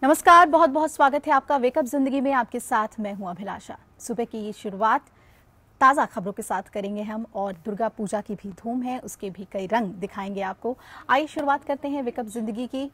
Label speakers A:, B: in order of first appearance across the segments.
A: नमस्कार, बहुत बहुत स्वागत है आपका वेकअप जिंदगी में। आपके साथ मैं हूं अभिलाषा। सुबह की ये शुरुआत ताज़ा खबरों के साथ करेंगे हम, और दुर्गा पूजा की भी धूम है, उसके भी कई रंग दिखाएंगे आपको। आइए शुरुआत करते हैं वेकअप जिंदगी की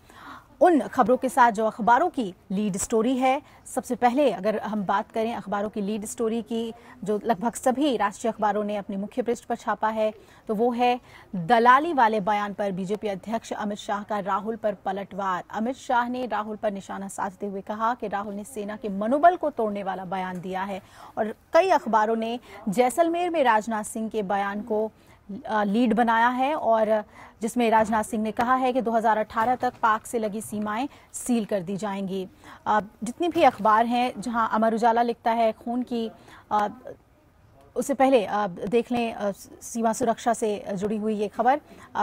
A: उन खबरों के साथ जो अखबारों की लीड स्टोरी है। सबसे पहले अगर हम बात करें अखबारों की लीड स्टोरी की, जो लगभग सभी राष्ट्रीय अखबारों ने अपने मुख्य पृष्ठ पर छापा है, तो वो है दलाली वाले बयान पर बीजेपी अध्यक्ष अमित शाह का राहुल पर पलटवार। अमित शाह ने राहुल पर निशाना साधते हुए कहा कि राहुल ने सेना के मनोबल को तोड़ने वाला बयान दिया है। और कई अखबारों ने जैसलमेर में राजनाथ सिंह के बयान को लीड बनाया है, और जिसमें राजनाथ सिंह ने कहा है कि 2018 तक पाक से लगी सीमाएं सील कर दी जाएंगी। जितनी भी अखबार हैं, जहां अमर उजाला लिखता है खून की, उससे पहले देख लें सीमा सुरक्षा से जुड़ी हुई ये खबर,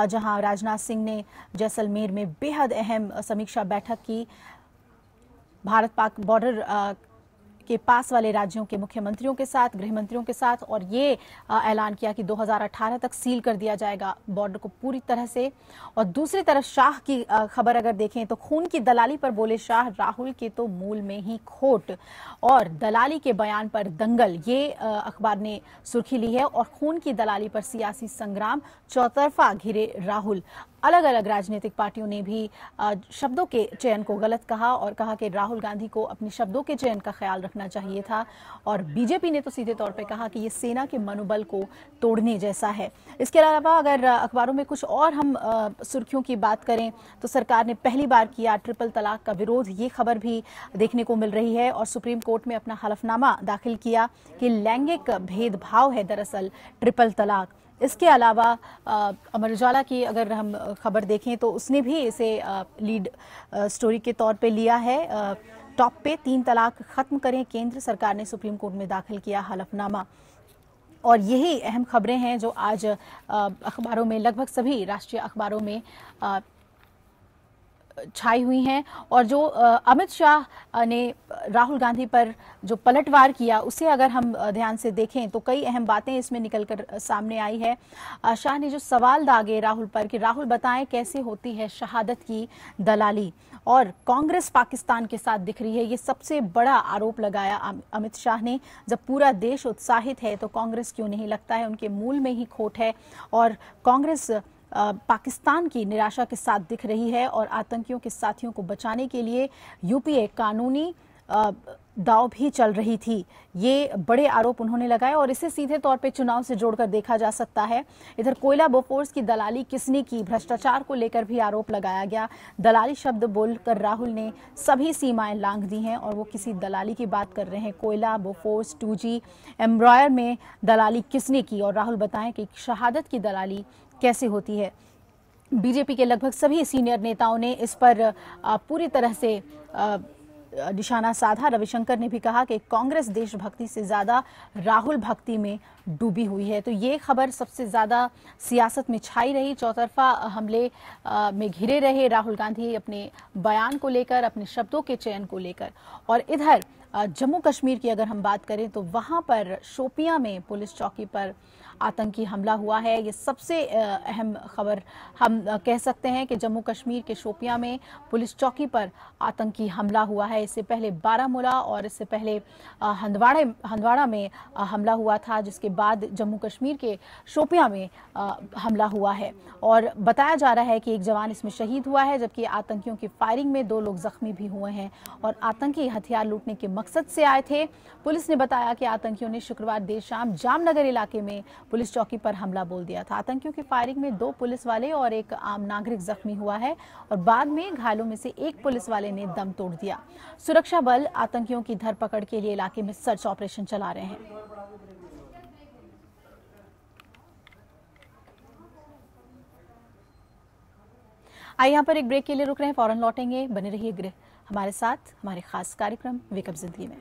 A: जहां राजनाथ सिंह ने जैसलमेर में बेहद अहम समीक्षा बैठक की भारत पाक बॉर्डर के पास वाले राज्यों के मुख्यमंत्रियों के साथ, गृह मंत्रियों के साथ, और ये ऐलान किया कि 2018 तक सील कर दिया जाएगा बॉर्डर को पूरी तरह से। और दूसरी तरफ शाह की खबर अगर देखें तो खून की दलाली पर बोले शाह, राहुल के तो मूल में ही खोट, और दलाली के बयान पर दंगल, ये अखबार ने सुर्खी ली है। और खून की दलाली पर सियासी संग्राम, चौतरफा घिरे राहुल। अलग अलग राजनीतिक पार्टियों ने भी शब्दों के चयन को गलत कहा और कहा कि राहुल गांधी को अपने शब्दों के चयन का ख्याल रखना चाहिए था। और बीजेपी ने तो सीधे तौर पे कहा कि ये सेना के मनोबल को तोड़ने जैसा है। इसके अलावा अगर अखबारों में कुछ और हम सुर्खियों की बात करें तो सरकार ने पहली बार किया ट्रिपल तलाक का विरोध, ये खबर भी देखने को मिल रही है। और सुप्रीम कोर्ट में अपना हलफनामा दाखिल किया कि लैंगिक भेदभाव है दरअसल ट्रिपल तलाक। इसके अलावा अमर उजाला की अगर हम खबर देखें तो उसने भी इसे लीड स्टोरी के तौर पे लिया है। टॉप पे 3 तलाक खत्म करें, केंद्र सरकार ने सुप्रीम कोर्ट में दाखिल किया हलफनामा। और यही अहम खबरें हैं जो आज अखबारों में, लगभग सभी राष्ट्रीय अखबारों में छाई हुई हैं। और जो अमित शाह ने राहुल गांधी पर जो पलटवार किया, उसे अगर हम ध्यान से देखें तो कई अहम बातें इसमें निकलकर सामने आई है। शाह ने जो सवाल दागे राहुल पर कि राहुल बताएं कैसे होती है शहादत की दलाली, और कांग्रेस पाकिस्तान के साथ दिख रही है, ये सबसे बड़ा आरोप लगाया अमित शाह ने। जब पूरा देश उत्साहित है तो कांग्रेस क्यों नहीं, लगता है उनके मूल में ही खोट है। और कांग्रेस पाकिस्तान की निराशा के साथ दिख रही है, और आतंकियों के साथियों को बचाने के लिए यूपीए कानूनी दाव भी चल रही थी। ये बड़े आरोप उन्होंने लगाए, और इसे सीधे तौर पे चुनाव से जोड़कर देखा जा सकता है। इधर कोयला बोफोर्स की दलाली किसने की, भ्रष्टाचार को लेकर भी आरोप लगाया गया। दलाली शब्द बोलकर राहुल ने सभी सीमाएं लांघ दी हैं, और वो किसी दलाली की बात कर रहे हैं। कोयला बोफोर्स, 2G एम्ब्रॉयर में दलाली किसने की, और राहुल बताएं कि शहादत की दलाली कैसे होती है। बीजेपी के लगभग सभी सीनियर नेताओं ने इस पर पूरी तरह से निशाना साधा। रविशंकर ने भी कहा कि कांग्रेस देशभक्ति से ज्यादा राहुल भक्ति में डूबी हुई है। तो ये खबर सबसे ज्यादा सियासत में छाई रही। चौतरफा हमले में घिरे रहे राहुल गांधी अपने बयान को लेकर, अपने शब्दों के चयन को लेकर। और इधर जम्मू कश्मीर की अगर हम बात करें तो वहां पर शोपियां में पुलिस चौकी पर आतंकी हमला हुआ है। ये सबसे अहम खबर हम कह सकते हैं कि जम्मू कश्मीर के शोपियां में पुलिस चौकी पर आतंकी हमला हुआ है। इससे पहले बारामूला और इससे पहले हंदवाड़ा में हमला हुआ था, जिसके बाद जम्मू कश्मीर के शोपियां में हमला हुआ है। और बताया जा रहा है कि एक जवान इसमें शहीद हुआ है, जबकि आतंकियों की फायरिंग में 2 लोग जख्मी भी हुए हैं। और आतंकी हथियार लूटने के मकसद से आए थे। पुलिस ने बताया कि आतंकियों ने शुक्रवार देर शाम जामनगर इलाके में पुलिस चौकी पर हमला बोल दिया था। आतंकियों की फायरिंग में 2 पुलिस वाले और एक आम नागरिक जख्मी हुआ है, और बाद में घायलों में से एक पुलिस वाले ने दम तोड़ दिया। सुरक्षा बल आतंकियों की धरपकड़ के लिए इलाके में सर्च ऑपरेशन चला रहे हैं। आइए यहाँ पर एक ब्रेक के लिए रुक रहे हैं, फौरन लौटेंगे। बने रहिए हमारे साथ, हमारे खास कार्यक्रम वेकअप जिंदगी में।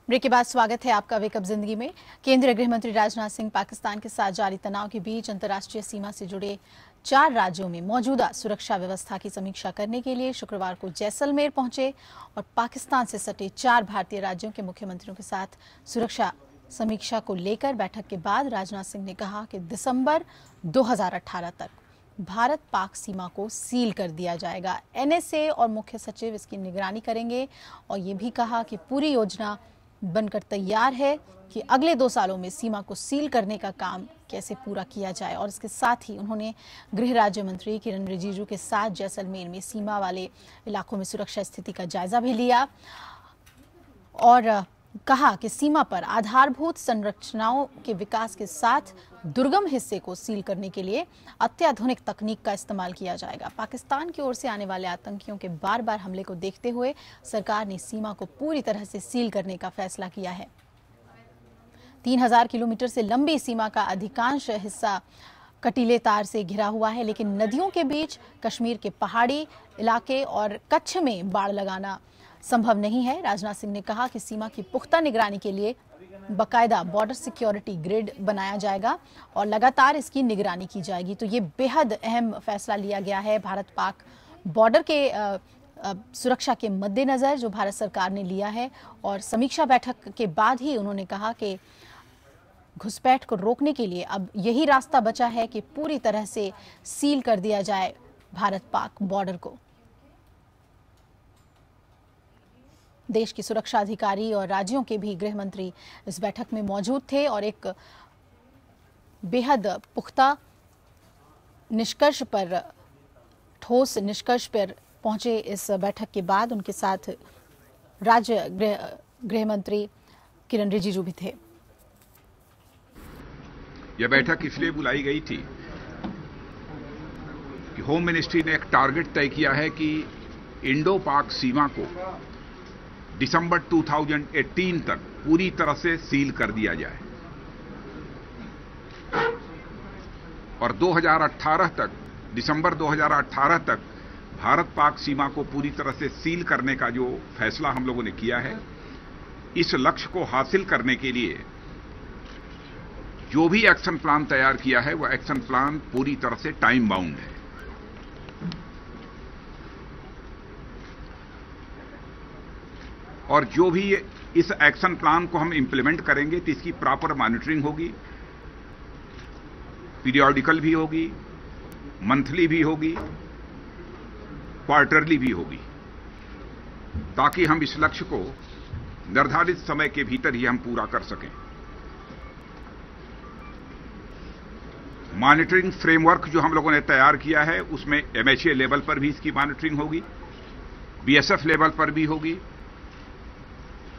A: ब्रेक के बाद स्वागत है आपका वेकअप जिंदगी में। केंद्रीय गृह मंत्री राजनाथ सिंह पाकिस्तान के साथ जारी तनाव के बीच अंतर्राष्ट्रीय सीमा से जुड़े 4 राज्यों में मौजूदा सुरक्षा व्यवस्था की समीक्षा करने के लिए शुक्रवार को जैसलमेर पहुंचे और पाकिस्तान से सटे 4 भारतीय राज्यों के मुख्यमंत्रियों के साथ सुरक्षा समीक्षा को लेकर बैठक के बाद राजनाथ सिंह ने कहा कि दिसंबर 2018 तक भारत पाक सीमा को सील कर दिया जाएगा। एनएसए और मुख्य सचिव इसकी निगरानी करेंगे और ये भी कहा कि पूरी योजना बनकर तैयार है कि अगले 2 सालों में सीमा को सील करने का काम कैसे पूरा किया जाए। और इसके साथ ही उन्होंने गृह राज्य मंत्री किरण रिजिजू के साथ जैसलमेर में सीमा वाले इलाकों में सुरक्षा स्थिति का जायजा भी लिया और कहा कि सीमा पर आधारभूत संरचनाओं के विकास के साथ दुर्गम हिस्से को सील करने के लिए अत्याधुनिक तकनीक का इस्तेमाल किया जाएगा। पाकिस्तान की ओर से आने वाले आतंकियों के बार-बार हमले को देखते हुए सरकार ने सीमा को पूरी तरह से सील करने का फैसला किया है। 3000 किलोमीटर से लंबी सीमा का अधिकांश हिस्सा कटीले तार से घिरा हुआ है, लेकिन नदियों के बीच कश्मीर के पहाड़ी इलाके और कच्छ में बाड़ लगाना संभव नहीं है। राजनाथ सिंह ने कहा कि सीमा की पुख्ता निगरानी के लिए बकायदा बॉर्डर सिक्योरिटी ग्रिड बनाया जाएगा और लगातार इसकी निगरानी की जाएगी। तो ये बेहद अहम फैसला लिया गया है भारत पाक बॉर्डर के सुरक्षा के मद्देनजर जो भारत सरकार ने लिया है। और समीक्षा बैठक के बाद ही उन्होंने कहा कि घुसपैठ को रोकने के लिए अब यही रास्ता बचा है कि पूरी तरह से सील कर दिया जाए भारत पाक बॉर्डर को। देश की सुरक्षा अधिकारी और राज्यों के भी गृह मंत्री इस बैठक में मौजूद थे और एक बेहद पुख्ता निष्कर्ष पर, ठोस निष्कर्ष पर पहुंचे। इस बैठक के बाद उनके साथ राज्य गृह मंत्री किरण रिजिजू भी थे।
B: यह बैठक इसलिए बुलाई गई थी कि होम मिनिस्ट्री ने एक टारगेट तय किया है कि इंडो पाक सीमा को दिसंबर 2018 तक पूरी तरह से सील कर दिया जाए और 2018 तक, दिसंबर 2018 तक भारत पाक सीमा को पूरी तरह से सील करने का जो फैसला हम लोगों ने किया है, इस लक्ष्य को हासिल करने के लिए जो भी एक्शन प्लान तैयार किया है वह एक्शन प्लान पूरी तरह से टाइम बाउंड है। और जो भी इस एक्शन प्लान को हम इंप्लीमेंट करेंगे तो इसकी प्रॉपर मॉनिटरिंग होगी, पीरियोडिकल भी होगी, मंथली भी होगी, क्वार्टरली भी होगी, ताकि हम इस लक्ष्य को निर्धारित समय के भीतर ही हम पूरा कर सकें। मॉनिटरिंग फ्रेमवर्क जो हम लोगों ने तैयार किया है उसमें एमएचए लेवल पर भी इसकी मॉनिटरिंग होगी, बीएसएफ लेवल पर भी होगी,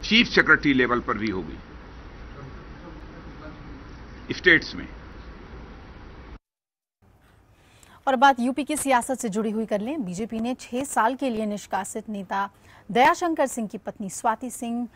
B: चीफ सेक्रेटरी लेवल पर भी होगी, स्टेट्स में।
A: और बात यूपी की सियासत से जुड़ी हुई कर लें। बीजेपी ने 6 साल के लिए निष्कासित नेता दयाशंकर सिंह की पत्नी स्वाति सिंह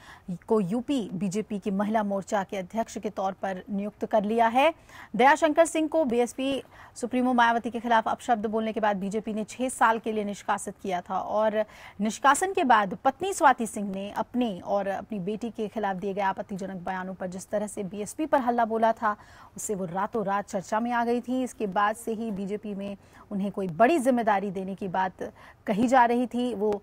A: को यूपी बीजेपी की महिला मोर्चा के अध्यक्ष के तौर पर नियुक्त कर लिया है। दयाशंकर सिंह को बीएसपी सुप्रीमो मायावती के खिलाफ अपशब्द बोलने के बाद बीजेपी ने 6 साल के लिए निष्कासित किया था और निष्कासन के बाद पत्नी स्वाति सिंह ने अपने और अपनी बेटी के खिलाफ दिए गए आपत्तिजनक बयानों पर जिस तरह से बीएसपी पर हल्ला बोला था, उससे वो रातों रात चर्चा में आ गई थी। इसके बाद से ही बीजेपी में उन्हें कोई बड़ी जिम्मेदारी देने की बात कही जा रही थी। वो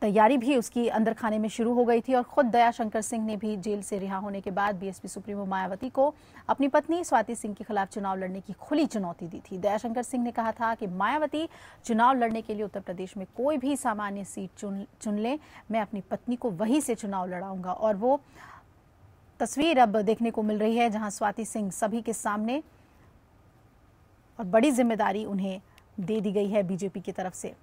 A: तैयारी भी उसकी अंदर खाने में शुरू हो गई थी और खुद दयाशंकर सिंह ने भी जेल से रिहा होने के बाद बीएसपी सुप्रीमो मायावती को अपनी पत्नी स्वाति सिंह के खिलाफ चुनाव लड़ने की खुली चुनौती दी थी। दयाशंकर सिंह ने कहा था कि मायावती चुनाव लड़ने के लिए उत्तर प्रदेश में कोई भी सामान्य सीट चुन ले, मैं अपनी पत्नी को वहीं से चुनाव लड़ाऊंगा। और वो तस्वीर अब देखने को मिल रही है जहां स्वाति सिंह सभी के सामने और बड़ी जिम्मेदारी उन्हें दे दी गई है बीजेपी की तरफ से।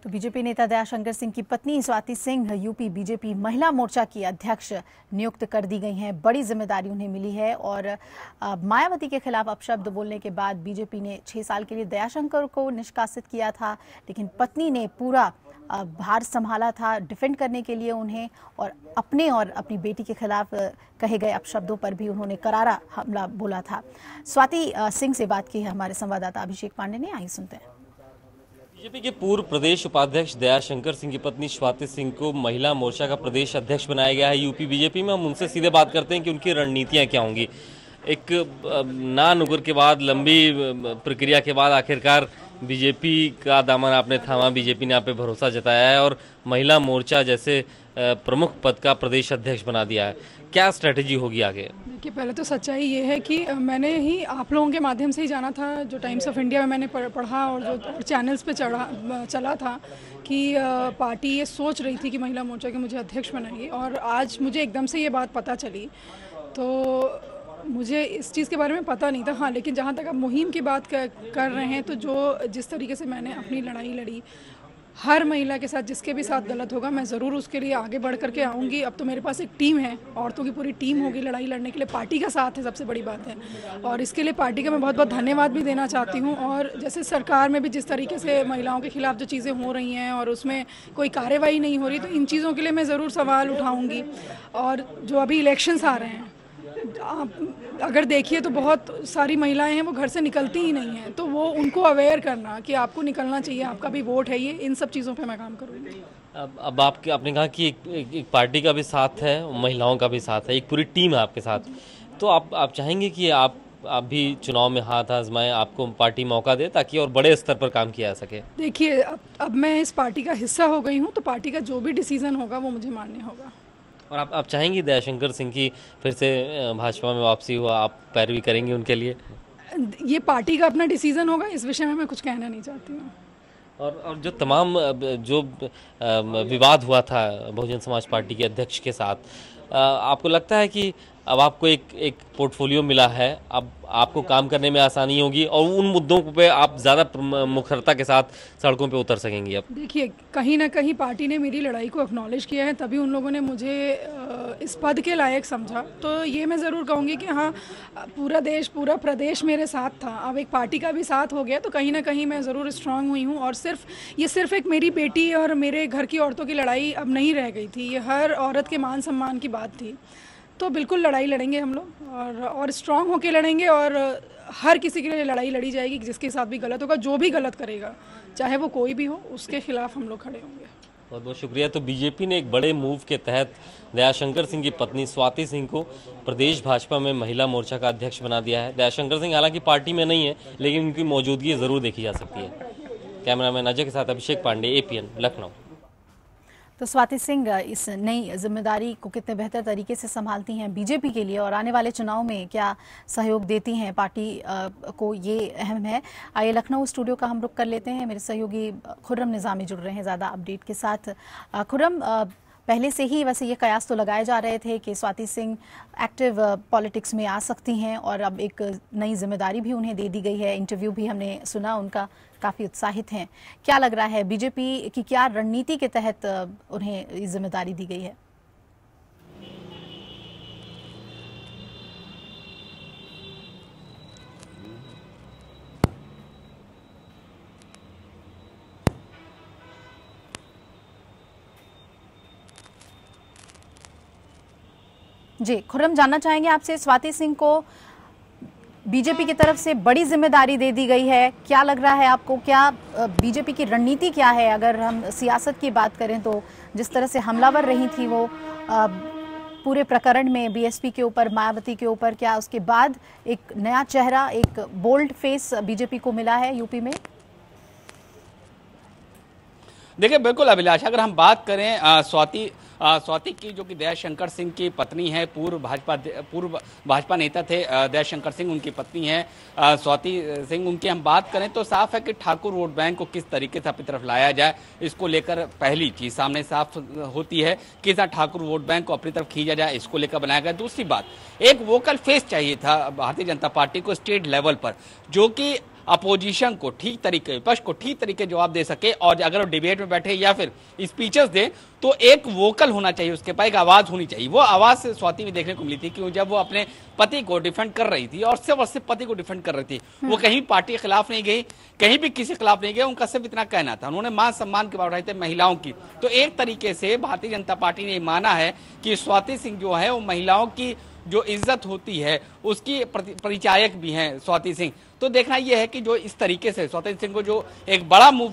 A: तो बीजेपी नेता दयाशंकर सिंह की पत्नी स्वाति सिंह यूपी बीजेपी महिला मोर्चा की अध्यक्ष नियुक्त कर दी गई हैं। बड़ी जिम्मेदारी उन्हें मिली है और मायावती के खिलाफ अपशब्द बोलने के बाद बीजेपी ने 6 साल के लिए दयाशंकर को निष्कासित किया था, लेकिन पत्नी ने पूरा भार संभाला था डिफेंड करने के लिए उन्हें, और अपने और अपनी बेटी के खिलाफ कहे गए अपशब्दों पर भी उन्होंने करारा हमला बोला था। स्वाति सिंह से बात की है हमारे संवाददाता अभिषेक पांडे ने, आइए सुनते हैं।
C: बीजेपी के पूर्व प्रदेश उपाध्यक्ष दयाशंकर सिंह की पत्नी स्वाति सिंह को महिला मोर्चा का प्रदेश अध्यक्ष बनाया गया है यूपी बीजेपी में। हम उनसे सीधे बात करते हैं कि उनकी रणनीतियां क्या होंगी। एक नानुगर के बाद, लंबी प्रक्रिया के बाद आखिरकार बीजेपी का दामन आपने थामा, बीजेपी ने आप पे भरोसा जताया है और महिला मोर्चा जैसे प्रमुख पद का प्रदेश अध्यक्ष बना दिया है। क्या स्ट्रेटेजी होगी आगे?
D: देखिए, पहले तो सच्चाई ये है कि मैंने ही आप लोगों के माध्यम से ही जाना था, जो टाइम्स ऑफ इंडिया में मैंने पढ़ा और जो चैनल्स पे चला था कि पार्टी ये सोच रही थी कि महिला मोर्चा के मुझे अध्यक्ष बनाएगी, और आज मुझे एकदम से ये बात पता चली। तो मुझे इस चीज़ के बारे में पता नहीं था। हाँ, लेकिन जहाँ तक आप मुहिम की बात कर रहे हैं, तो जिस तरीके से मैंने अपनी लड़ाई लड़ी, हर महिला के साथ जिसके भी साथ गलत होगा मैं ज़रूर उसके लिए आगे बढ़ करके आऊँगी। अब तो मेरे पास एक टीम है, औरतों की पूरी टीम होगी लड़ाई लड़ने के लिए। पार्टी का साथ है, सबसे बड़ी बात है, और इसके लिए पार्टी का मैं बहुत बहुत धन्यवाद भी देना चाहती हूँ। और जैसे सरकार में भी जिस तरीके से महिलाओं के खिलाफ जो चीज़ें हो रही हैं और उसमें कोई कार्रवाई नहीं हो रही, तो इन चीज़ों के लिए मैं ज़रूर सवाल उठाऊँगी। और जो अभी इलेक्शंस आ रहे हैं, आप अगर देखिए तो बहुत सारी महिलाएं हैं वो घर से निकलती ही नहीं हैं, तो वो उनको अवेयर करना कि आपको निकलना चाहिए, आपका भी वोट है ये, इन सब चीज़ों पे मैं काम करूँगी।
C: अब आपने कहा कि एक पार्टी का भी साथ है, महिलाओं का भी साथ है, एक पूरी टीम है आपके साथ, तो आप चाहेंगे कि आप भी चुनाव में हाथ आजमाएं, आपको पार्टी मौका दे ताकि और बड़े स्तर पर काम किया जा सके?
D: देखिए, अब मैं इस पार्टी का हिस्सा हो गई हूँ, तो पार्टी का जो भी डिसीजन होगा वो मुझे मानना होगा।
C: और आप चाहेंगी दयाशंकर सिंह की फिर से भाजपा में वापसी हुआ, आप पैरवी करेंगे उनके लिए?
D: ये पार्टी का अपना डिसीजन होगा, इस विषय में मैं कुछ कहना नहीं चाहती हूँ।
C: और जो तमाम जो विवाद हुआ था बहुजन समाज पार्टी के अध्यक्ष के साथ, आपको लगता है कि अब आपको एक पोर्टफोलियो मिला है, अब आपको काम करने में आसानी होगी और उन मुद्दों पे आप ज़्यादा मुखरता के साथ सड़कों पे उतर सकेंगी? अब देखिए,
D: कहीं ना कहीं पार्टी ने मेरी लड़ाई को एक्नॉलेज किया है, तभी उन लोगों ने मुझे इस पद के लायक समझा। तो ये मैं ज़रूर कहूँगी कि हाँ, पूरा देश, पूरा प्रदेश मेरे साथ था, अब एक पार्टी का भी साथ हो गया, तो कहीं ना कहीं मैं ज़रूर स्ट्रांग हुई हूँ। और सिर्फ एक मेरी बेटी और मेरे घर की औरतों की लड़ाई अब नहीं रह गई थी, ये हर औरत के मान सम्मान की बात थी। तो बिल्कुल लड़ाई लड़ेंगे हम लोग, और स्ट्रांग होके लड़ेंगे, और हर किसी के लिए लड़ाई लड़ी जाएगी जिसके साथ भी गलत होगा। जो भी गलत करेगा, चाहे वो कोई भी हो, उसके खिलाफ हम लोग खड़े होंगे।
C: बहुत बहुत शुक्रिया। तो बीजेपी ने एक बड़े मूव के तहत दयाशंकर सिंह की पत्नी स्वाति सिंह को प्रदेश भाजपा में महिला मोर्चा का अध्यक्ष बना दिया है। दयाशंकर सिंह हालांकि पार्टी में नहीं है, लेकिन उनकी मौजूदगी जरूर देखी जा सकती है। कैमरामैन अजय के साथ अभिषेक पांडे, APN, लखनऊ।
A: तो स्वाति सिंह इस नई जिम्मेदारी को कितने बेहतर तरीके से संभालती हैं बीजेपी के लिए, और आने वाले चुनाव में क्या सहयोग देती हैं पार्टी को, ये अहम है। आइए लखनऊ स्टूडियो का हम रुख कर लेते हैं। मेरे सहयोगी खुर्रम निजामी जुड़ रहे हैं ज़्यादा अपडेट के साथ। खुर्रम, पहले से ही वैसे ये कयास तो लगाए जा रहे थे कि स्वाति सिंह एक्टिव पॉलिटिक्स में आ सकती हैं, और अब एक नई जिम्मेदारी भी उन्हें दे दी गई है। इंटरव्यू भी हमने सुना उनका, काफ़ी उत्साहित हैं। क्या लग रहा है, बीजेपी की क्या रणनीति के तहत उन्हें ये जिम्मेदारी दी गई है? जी खुर्रम, जानना चाहेंगे आपसे, स्वाति सिंह को बीजेपी की तरफ से बड़ी जिम्मेदारी दे दी गई है, क्या लग रहा है आपको? क्या बीजेपी की रणनीति क्या है? अगर हम सियासत की बात करें तो जिस तरह से हमलावर रही थी वो पूरे प्रकरण में बीएसपी के ऊपर, मायावती के ऊपर, क्या उसके बाद एक नया चेहरा, एक बोल्ड फेस बीजेपी को मिला है यूपी में?
E: देखिए, बिल्कुल अभिलाषा, अगर हम बात करें स्वाति की, जो कि दयाशंकर सिंह की पत्नी है, पूर्व भाजपा नेता थे दयाशंकर सिंह, उनकी पत्नी है स्वाति सिंह, उनकी हम बात करें तो साफ है कि ठाकुर वोट बैंक को किस तरीके से अपनी तरफ लाया जाए, इसको लेकर पहली चीज सामने साफ होती है कि ठाकुर वोट बैंक को अपनी तरफ खींचा जाए, इसको लेकर बनाया गया। दूसरी बात, एक वोकल फेस चाहिए था भारतीय जनता पार्टी को स्टेट लेवल पर, जो कि अपोजिशन को ठीक तरीके, विपक्ष को ठीक तरीके जवाब दे सके, और अगर वो डिबेट में बैठे या फिर स्पीचेस दे तो एक वोकल होना चाहिए, उसके पास एक आवाज होनी चाहिए। वो आवाज से स्वाति में देखने को मिली थी कि जब वो अपने पति को डिफेंड कर रही थी और सिर्फ पति को डिफेंड कर रही थी, वो कहीं पार्टी के खिलाफ नहीं गई, कहीं भी किसी के खिलाफ नहीं गई, उनका सिर्फ इतना कहना था। उन्होंने मान सम्मान की बात उठाई थी महिलाओं की। तो एक तरीके से भारतीय जनता पार्टी ने माना है कि स्वाति सिंह जो है वो महिलाओं की जो इज्जत होती है उसकी परिचायक भी हैं स्वाति सिंह। तो देखना यह है कि जो इस तरीके से स्वाति सिंह को जो एक बड़ा मूव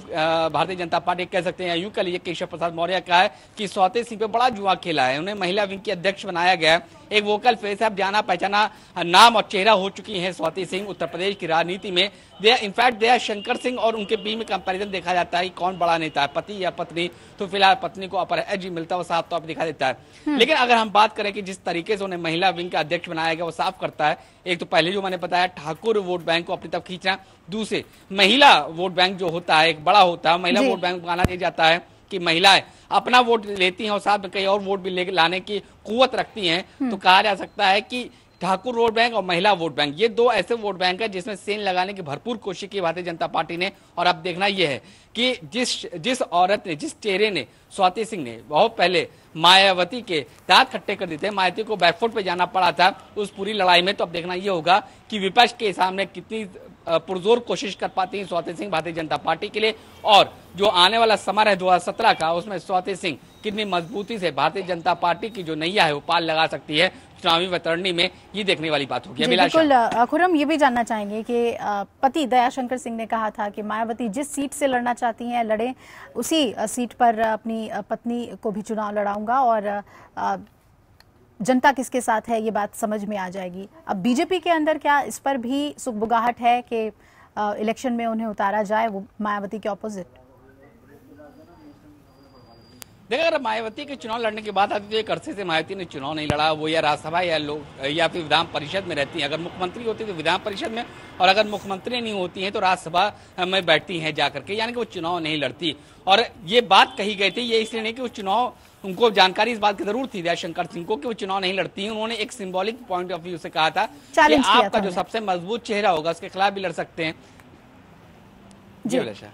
E: भारतीय जनता पार्टी कह सकते हैं, यूं कह लीजिए केशव प्रसाद मौर्य का है कि स्वाति सिंह पे बड़ा जुआ खेला है, उन्हें महिला विंग की अध्यक्ष बनाया गया है, एक वोकल फेस है, अब जाना पहचाना नाम और चेहरा हो चुकी हैं स्वाति सिंह उत्तर प्रदेश की राजनीति में। इनफैक्ट दया शंकर सिंह और उनके बीच में कंपैरिजन देखा जाता है कि कौन बड़ा नेता है, पति या पत्नी, तो फिलहाल पत्नी को अपर एज मिलता है, वो साफ तौर पर दिखा देता है। लेकिन अगर हम बात करें कि जिस तरीके से उन्हें महिला विंग का अध्यक्ष बनाया गया वो साफ करता है, एक तो पहले जो मैंने बताया ठाकुर वोट बैंक को अपनी तरफ खींचना, दूसरे महिला वोट बैंक जो होता है एक बड़ा होता है, महिला वोट बैंक माना नहीं जाता है कि महिलाएं अपना वोट लेती हैं और साथ में कई और वोट भी लाने की कुव्वत रखती हैं। तो कहा जा सकता है कि ठाकुर वोट बैंक और महिला वोट बैंक, ये दो ऐसे वोट बैंक है जिसमें सेन लगाने की भरपूर कोशिश की भारतीय जनता पार्टी ने। और अब देखना यह है कि जिस औरत ने, जिस चेहरे ने, स्वाति सिंह ने बहुत पहले मायावती के दांत खट्टे कर दिए थे, मायावती को बैकफुट पे जाना पड़ा था उस पूरी लड़ाई में, तो अब देखना यह होगा कि विपक्ष के सामने कितनी पुरजोर कोशिश कर पाती है स्वाति सिंह भारतीय जनता पार्टी के लिए, और जो आने वाला समय है 2017 का, उसमें स्वाति सिंह कितनी मजबूती से भारतीय जनता पार्टी की जो नैया है वो पाल लगा सकती है चुनावी वतरणी में, ये देखने वाली बात होगी।
A: बिल्कुल खुर्रम, ये भी जानना चाहेंगे कि पति दयाशंकर सिंह ने कहा था कि मायावती जिस सीट से लड़ना चाहती हैं लड़े, उसी सीट पर अपनी पत्नी को भी चुनाव लड़ाऊंगा और जनता किसके साथ है ये बात समझ में आ जाएगी। अब बीजेपी के अंदर क्या इस पर भी सुगबुगाहट है कि इलेक्शन में उन्हें उतारा जाए, वो मायावती के ऑपोजिट?
E: देखिए, अगर मायावती के चुनाव लड़ने की बात आती है तो एक अरसे से मायावती ने चुनाव नहीं लड़ा, वो या राज्यसभा या फिर विधान परिषद में रहती हैं। अगर मुख्यमंत्री होती तो विधान परिषद में, और अगर मुख्यमंत्री नहीं होती हैं तो राज्यसभा में बैठती हैं जाकर के, यानी कि वो चुनाव नहीं लड़ती। और ये बात कही गई थी, ये इसलिए नहीं कि वो चुनाव, उनको जानकारी इस बात की जरूर थी दयाशंकर सिंह को कि वो चुनाव नहीं लड़ती हैं। उन्होंने एक सिंबॉलिक पॉइंट ऑफ व्यू से कहा था कि आपका जो सबसे मजबूत चेहरा होगा उसके खिलाफ भी लड़ सकते हैं। जी अभिलाषा,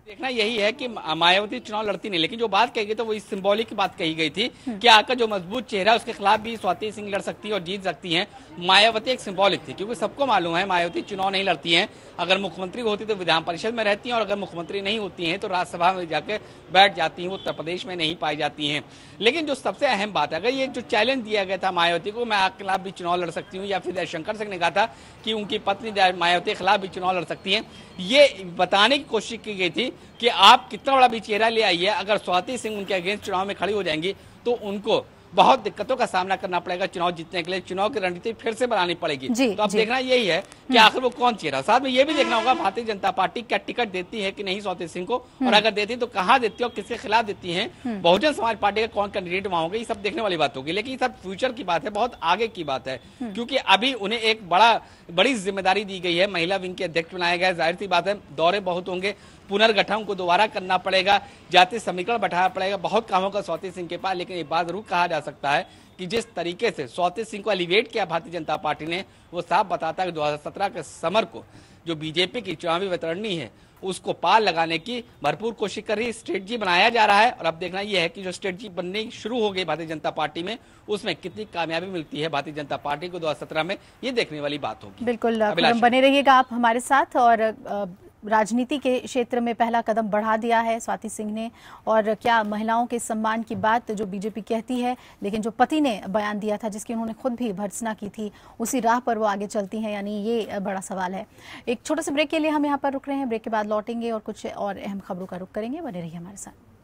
E: देखना यही है कि मायावती चुनाव लड़ती नहीं, लेकिन जो बात कही गई तो वो इस सिंबॉलिक की बात कही गई थी कि आपका जो मजबूत चेहरा है उसके खिलाफ भी स्वाति सिंह लड़ सकती है और जीत सकती हैं। मायावती एक सिंबॉलिक थी, क्योंकि सबको मालूम है मायावती चुनाव नहीं लड़ती हैं। अगर मुख्यमंत्री होती तो विधान परिषद में रहती हैं, और अगर मुख्यमंत्री नहीं होती हैं तो राज्यसभा में जाकर बैठ जाती हैं, वो उत्तर प्रदेश में नहीं पाई जाती हैं। लेकिन जो सबसे अहम बात है, अगर ये जो चैलेंज दिया गया था मायावती को, मैं आपके खिलाफ भी चुनाव लड़ सकती हूँ, या फिर दयाशंकर सिंह ने कहा था कि उनकी पत्नी मायावती के खिलाफ भी चुनाव लड़ सकती हैं, ये बताने की कोशिश की गई थी कि आप कितना बड़ा भी चेहरा ले आइए, अगर स्वाति सिंह उनके अगेंस्ट चुनाव में खड़ी हो जाएंगी तो उनको बहुत दिक्कतों का सामना करना पड़ेगा चुनाव जीतने के लिए, चुनाव की रणनीति फिर से बनानी पड़ेगी। तो अब देखना यही है कि आखिर वो कौन चेहरा, साथ में ये भी देखना होगा भारतीय जनता पार्टी क्या टिकट देती है कि नहीं स्वाति सिंह को, और अगर देती तो कहाँ देती है और किसके खिलाफ देती है, बहुजन समाज पार्टी का कौन कैंडिडेट वहां होगा, ये सब देखने वाली बात होगी। लेकिन ये सब फ्यूचर की बात है, बहुत आगे की बात है, क्योंकि अभी उन्हें एक बड़ी जिम्मेदारी दी गई है, महिला विंग के अध्यक्ष बनाया गया है। जाहिर सी बात है दौरे बहुत होंगे, पुनर्गठन को दोबारा करना पड़ेगा, जातीय समीकरण बैठाना पड़ेगा, बहुत कामों का स्वाति सिंह के पास। लेकिन ये बात जरूर कहा जा सकता है कि जिस तरीके से स्वाति सिंह को एलिवेट किया भारतीय जनता पार्टी ने, वो साफ बताता है कि 2017 के समर को जो बीजेपी की चुनावी वतरणी है उसको पार लगाने की भरपूर कोशिश कर रही, स्ट्रेटजी बनाया जा रहा है। और अब देखना यह है कि जो स्ट्रेटजी बनने शुरू हो गई भारतीय जनता पार्टी में, उसमें कितनी कामयाबी मिलती है भारतीय जनता पार्टी को 2017 में, ये देखने वाली बात होगी।
A: बिल्कुल बने रहिएगा आप हमारे साथ। और राजनीति के क्षेत्र में पहला कदम बढ़ा दिया है स्वाति सिंह ने, और क्या महिलाओं के सम्मान की बात जो बीजेपी कहती है, लेकिन जो पति ने बयान दिया था जिसकी उन्होंने खुद भी भर्त्सना की थी, उसी राह पर वो आगे चलती हैं, यानी ये बड़ा सवाल है। एक छोटे से ब्रेक के लिए हम यहाँ पर रुक रहे हैं, ब्रेक के बाद लौटेंगे और कुछ और अहम खबरों का रुख करेंगे। बने रहिए हमारे साथ।